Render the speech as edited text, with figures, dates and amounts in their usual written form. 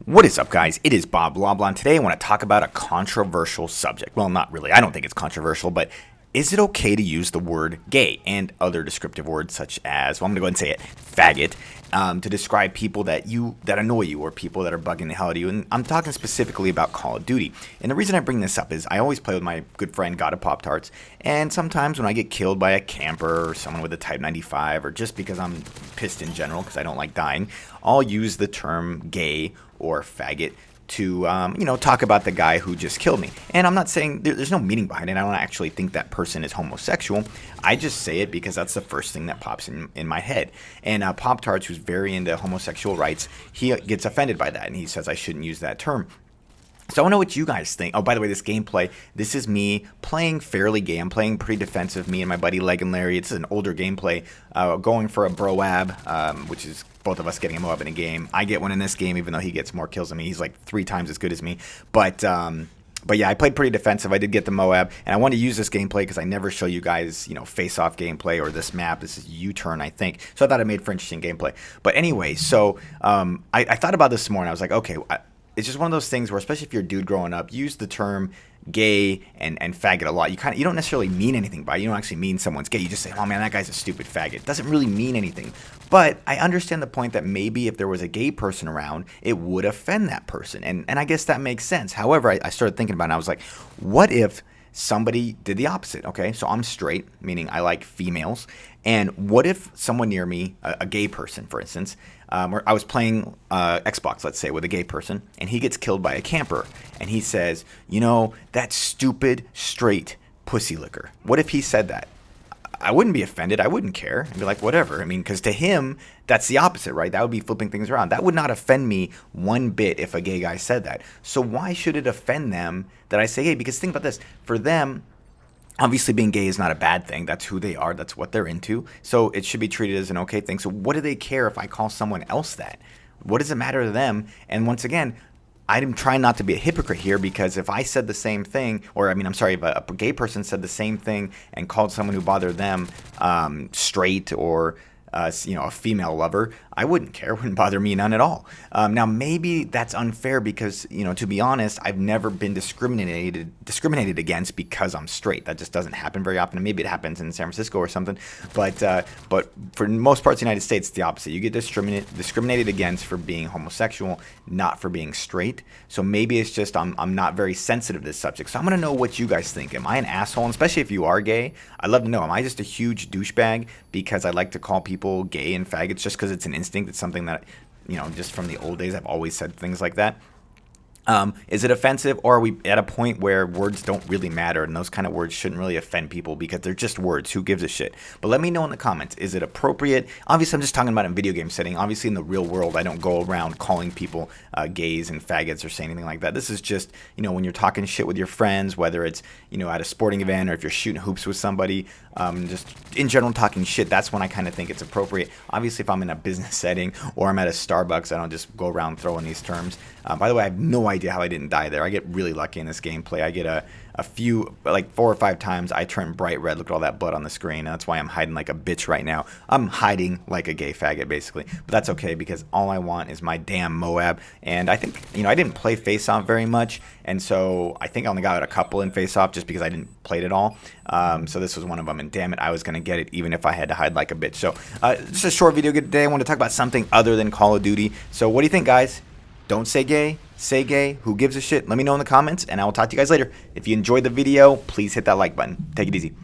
What is up, guys? It is Bob Blabla, and today I want to talk about a controversial subject. Well, not really. I don't think it's controversial, but is it okay to use the word gay and other descriptive words such as, well, I'm going to go ahead and say it, faggot, to describe people that annoy you or people that are bugging the hell out of you? And I'm talking specifically about Call of Duty. And the reason I bring this up is I always play with my good friend God of Pop-Tarts, and sometimes when I get killed by a camper or someone with a Type 95, or just because I'm pissed in general because I don't like dying, I'll use the term gay or faggot to talk about the guy who just killed me. And I'm not saying there's no meaning behind it. I don't actually think that person is homosexual. I just say it because that's the first thing that pops in my head. And Pop-Tarts, who's very into homosexual rights, he gets offended by that, and he says I shouldn't use that term. So I want to know what you guys think. Oh, by the way, this gameplay, this is me playing fairly gay. I'm playing pretty defensive, me and my buddy Leg and Larry. It's an older gameplay, going for a MOAB, which is both of us getting a MOAB in a game. I get one in this game, even though he gets more kills than me. He's like 3 times as good as me. But yeah, I played pretty defensive. I did get the MOAB, and I want to use this gameplay because I never show you guys, face-off gameplay or this map. This is U-turn, I think. So I thought it made for interesting gameplay. But anyway, so I thought about this morning. I was like, okay, it's just one of those things where, especially if you're a dude growing up, use the term gay and faggot a lot. You don't necessarily mean anything by it. You don't actually mean someone's gay. You just say, oh man, that guy's a stupid faggot. It doesn't really mean anything. But I understand the point that maybe if there was a gay person around, it would offend that person. And I guess that makes sense. However, I started thinking about it, and I was like, what if somebody did the opposite? Okay, so I'm straight, meaning I like females. And what if someone near me, a gay person, for instance, or I was playing Xbox, let's say, with a gay person, and he gets killed by a camper, and he says, that stupid straight pussy licker. What if he said that? I wouldn't be offended. I wouldn't care. I'd be like, whatever. I mean, because to him, that's the opposite, right? That would be flipping things around. That would not offend me one bit if a gay guy said that. So why should it offend them that I say gay? Because think about this. For them, obviously being gay is not a bad thing. That's who they are. That's what they're into. So it should be treated as an okay thing. So what do they care if I call someone else that? What does it matter to them? And once again, I'm trying not to be a hypocrite here, because if I said the same thing, or if a gay person said the same thing and called someone who bothered them straight or a female lover, I wouldn't care. It wouldn't bother me none at all. Now, maybe that's unfair because, to be honest, I've never been discriminated against because I'm straight. That just doesn't happen very often. And maybe it happens in San Francisco or something. But for most parts of the United States, it's the opposite. You get discriminated against for being homosexual, not for being straight. So maybe it's just I'm not very sensitive to this subject. So I'm going to know what you guys think. Am I an asshole? And especially if you are gay, I'd love to know. Am I just a huge douchebag because I like to call people gay and faggots just because it's an instinct? It's something that, just from the old days, I've always said things like that. Is it offensive, or are we at a point where words don't really matter and those kind of words shouldn't really offend people because they're just words? Who gives a shit? But let me know in the comments. Is it appropriate? Obviously, I'm just talking about in video game setting. Obviously, in the real world, I don't go around calling people gays and faggots or say anything like that. This is just, when you're talking shit with your friends, whether it's, at a sporting event or if you're shooting hoops with somebody, just in general talking shit, that's when I kind of think it's appropriate. Obviously, if I'm in a business setting or I'm at a Starbucks, I don't just go around throwing these terms. By the way, I have no idea how I didn't die there. I get really lucky in this gameplay. I get a few, like 4 or 5 times, I turn bright red. Look at all that blood on the screen. And that's why I'm hiding like a bitch right now. I'm hiding like a gay faggot, basically. But that's okay, because all I want is my damn MOAB. And I think, I didn't play face-off very much. And so I think I only got a couple in face-off just because I didn't play it at all. So this was one of them. And damn it, I was going to get it even if I had to hide like a bitch. So just a short video today. I want to talk about something other than Call of Duty. So what do you think, guys? Don't say gay, say gay. Who gives a shit? Let me know in the comments, and I will talk to you guys later. If you enjoyed the video, please hit that like button. Take it easy.